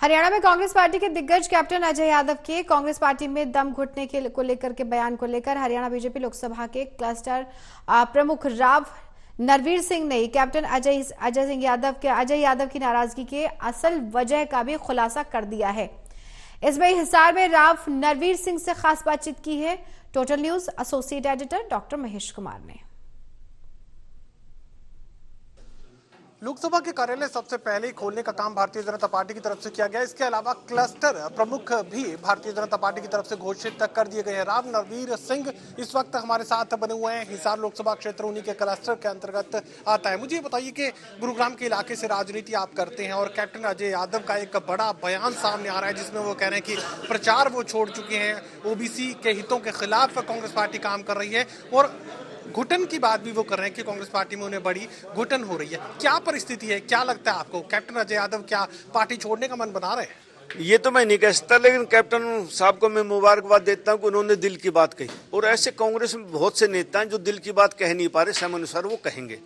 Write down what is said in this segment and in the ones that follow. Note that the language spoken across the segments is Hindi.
हरियाणा में कांग्रेस पार्टी के दिग्गज कैप्टन अजय यादव के कांग्रेस पार्टी में दम घुटने को लेकर के बयान को लेकर हरियाणा बीजेपी लोकसभा के क्लस्टर प्रमुख राव नरवीर सिंह ने कैप्टन अजय यादव की नाराजगी के असल वजह का भी खुलासा कर दिया है। इसमें हिसार में राव नरवीर सिंह से खास बातचीत की है total news associate editor doctor Mahesh Kumar ने। लोकसभा के कार्यालय सबसे पहले ही खोलने का काम भारतीय जनता पार्टी की तरफ से किया गया। इसके अलावा क्लस्टर प्रमुख भी भारतीय जनता पार्टी की तरफ से घोषित कर दिए गए हैं। राव नरवीर सिंह इस वक्त हमारे साथ बने हुए हैं। हिसार लोकसभा क्षेत्र उन्हीं के क्लस्टर के अंतर्गत आता है। मुझे बताइए कि गुरुग्राम के इलाके से राजनीति आप करते हैं और कैप्टन अजय यादव का एक बड़ा बयान सामने आ रहा है जिसमें वो कह रहे हैं कि प्रचार वो छोड़ चुके हैं, ओबीसी के हितों के खिलाफ कांग्रेस पार्टी काम कर रही है और घुटन की बात भी वो कर रहे हैं कि कांग्रेस पार्टी में उन्हें बड़ी घुटन हो रही है। क्या परिस्थिति है, क्या लगता है आपको, कैप्टन अजय यादव क्या पार्टी छोड़ने का मन बना रहे हैं? ये तो मैं नहीं कह सकता, लेकिन कैप्टन साहब को मैं मुबारकबाद देता हूं कि उन्होंने दिल की बात कही। और ऐसे कांग्रेस में बहुत से नेता हैं जो दिल की बात कह नहीं पा रहे, समय अनुसार वो कहेंगे।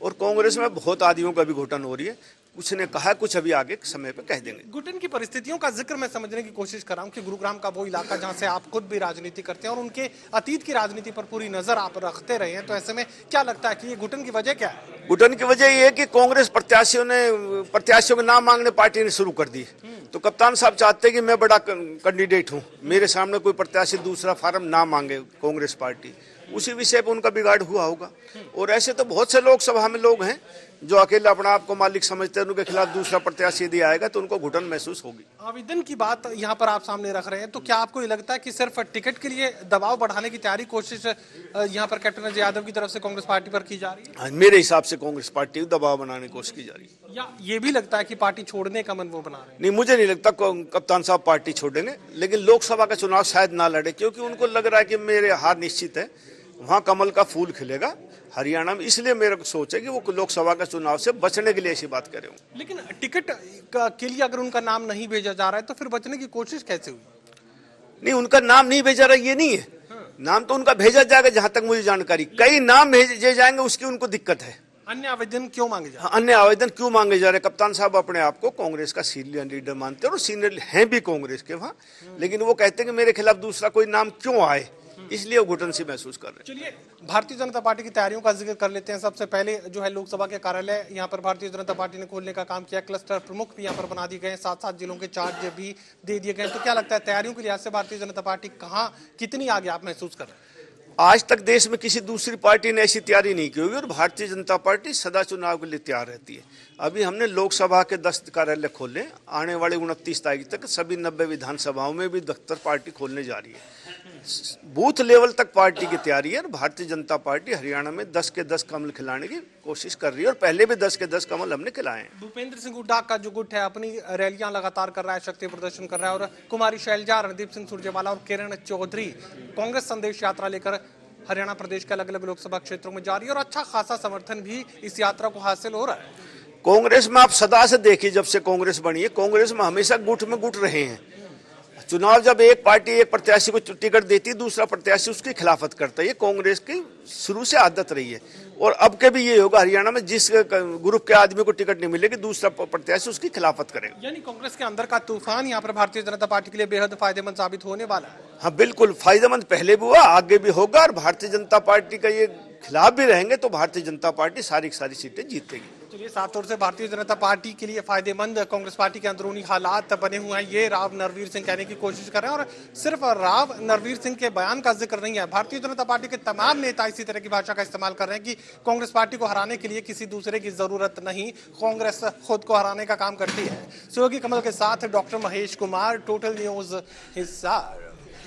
और कांग्रेस में बहुत आदियों का भी घुटन हो रही है। कुछ ने कहा, कुछ अभी आगे समय पे कह देंगे। घुटन की परिस्थितियों का जिक्र मैं समझने की कोशिश कर रहा हूँ कि गुरुग्राम का वो इलाका जहाँ से आप खुद भी राजनीति करते हैं और उनके अतीत की राजनीति पर पूरी नजर आप रखते रहे हैं, तो ऐसे में क्या लगता है कि ये घुटन की वजह क्या है? घुटन की वजह ये है कि कांग्रेस प्रत्याशियों के नाम मांगने पार्टी ने शुरू कर दी। तो कप्तान साहब चाहते हैं कि मैं बड़ा कैंडिडेट हूँ, मेरे सामने कोई प्रत्याशी दूसरा फार्म ना मांगे कांग्रेस पार्टी। उसी विषय पर उनका बिगाड़ हुआ होगा। और ऐसे तो बहुत से लोकसभा में लोग हैं जो अकेले अपना आप को मालिक समझते हैं, उनके खिलाफ दूसरा प्रत्याशी यदि आएगा तो उनको घुटन महसूस होगी। आवेदन की बात यहाँ पर आप सामने रख रहे हैं, तो क्या आपको ये लगता है कि सिर्फ टिकट के लिए दबाव बढ़ाने की तैयारी कोशिश यहाँ पर कैप्टन अजय यादव की तरफ से कांग्रेस पार्टी पर की जा रही है? मेरे हिसाब से कांग्रेस पार्टी दबाव बनाने की कोशिश की जा रही है। या ये भी लगता है कि पार्टी छोड़ने का मन वो बना रहे हैं? नहीं, मुझे नहीं लगता कप्तान साहब पार्टी छोड़ेंगे, लेकिन लोकसभा का चुनाव शायद ना लड़े, क्योंकि उनको लग रहा है कि मेरे हार निश्चित है, वहां कमल का फूल खिलेगा हरियाणा में। इसलिए मेरा सोच है कि वो लोकसभा का चुनाव से बचने के लिए ऐसी बात करे। लेकिन टिकट के लिए अगर उनका नाम नहीं भेजा जा रहा है तो फिर बचने की कोशिश कैसे हुई? नहीं, उनका नाम नहीं भेजा रहा ये नहीं है। नाम तो उनका भेजा जाएगा, जहां तक मुझे जानकारी। कई नाम भेजे जाएंगे, उसकी उनको दिक्कत है। अन्य आवेदन क्यों मांगे जा रहे हैं? अन्य आवेदन क्यों मांगे जा रहे हैं? कप्तान साहब अपने आप को कांग्रेस का सीनियर लीडर मानते हैं और सीनियर हैं भी कांग्रेस के वहां, लेकिन वो कहते हैं कि मेरे खिलाफ दूसरा कोई नाम क्यों आए, इसलिए वो घुटन से महसूस कर रहे हैं। चलिए भारतीय जनता पार्टी की तैयारियों का जिक्र कर लेते हैं। सबसे पहले जो है लोकसभा के कार्यालय यहाँ पर भारतीय जनता पार्टी ने खोलने का काम किया। क्लस्टर प्रमुख भी यहाँ पर बना दिए गए, 7 जिलों के चार्ज भी दे दिए गए। तो क्या लगता है तैयारियों के लिहाज से भारतीय जनता पार्टी कहाँ कितनी आगे आप महसूस कर रहे हैं? आज तक देश में किसी दूसरी पार्टी ने ऐसी तैयारी नहीं की होगी और भारतीय जनता पार्टी सदा चुनाव के लिए तैयार रहती है। अभी हमने लोकसभा के 10 कार्यालय खोले, आने वाले 29 तारीख तक सभी 90 विधानसभाओं में भी दफ्तर पार्टी खोलने जा रही है। बूथ लेवल तक पार्टी की तैयारी है और भारतीय जनता पार्टी हरियाणा में 10 के 10 कमल खिलाने की कोशिश कर रही है और पहले भी 10 के 10 कमल हमने खिलाए हैं। भूपेंद्र सिंह हुड्डा का जो गुट है अपनी रैलियां लगातार कर रहा है, शक्ति प्रदर्शन कर रहा है और कुमारी शैलजा, रणदीप सिंह सुरजेवाला और किरण चौधरी कांग्रेस संदेश यात्रा लेकर हरियाणा प्रदेश के अलग अलग लोकसभा क्षेत्रों में जा रही है और अच्छा खासा समर्थन भी इस यात्रा को हासिल हो रहा है। कांग्रेस में आप सदा से देखिए, जब से कांग्रेस बनी है, कांग्रेस में हमेशा गुट में गुट रहे हैं। चुनाव जब एक पार्टी एक प्रत्याशी को टिकट देती है, दूसरा प्रत्याशी उसकी खिलाफत करता है। ये कांग्रेस की शुरू से आदत रही है और अब के भी ये होगा। हरियाणा में जिस ग्रुप के आदमी को टिकट नहीं मिलेगी, दूसरा प्रत्याशी उसकी खिलाफत करेगा। यानी कांग्रेस के अंदर का तूफान यहाँ पर भारतीय जनता पार्टी के लिए बेहद फायदेमंद साबित होने वाला है। हाँ बिल्कुल, फायदेमंद पहले भी हुआ, आगे भी होगा और भारतीय जनता पार्टी का ये खिलाफ भी रहेंगे तो भारतीय जनता पार्टी सारी सीटें जीतेगी। चलिए, साफ तौर से भारतीय जनता पार्टी के लिए फायदेमंद कांग्रेस पार्टी के अंदरूनी हालात बने हुए हैं, ये राव नरवीर सिंह कहने की कोशिश कर रहे हैं। और सिर्फ राव नरवीर सिंह के बयान का जिक्र नहीं है, भारतीय जनता पार्टी के तमाम नेता इसी तरह की भाषा का इस्तेमाल कर रहे हैं कि कांग्रेस पार्टी को हराने के लिए किसी दूसरे की जरूरत नहीं, कांग्रेस खुद को हराने का काम करती है। सहयोगी कमल के साथ doctor Mahesh Kumar, total news Hisar.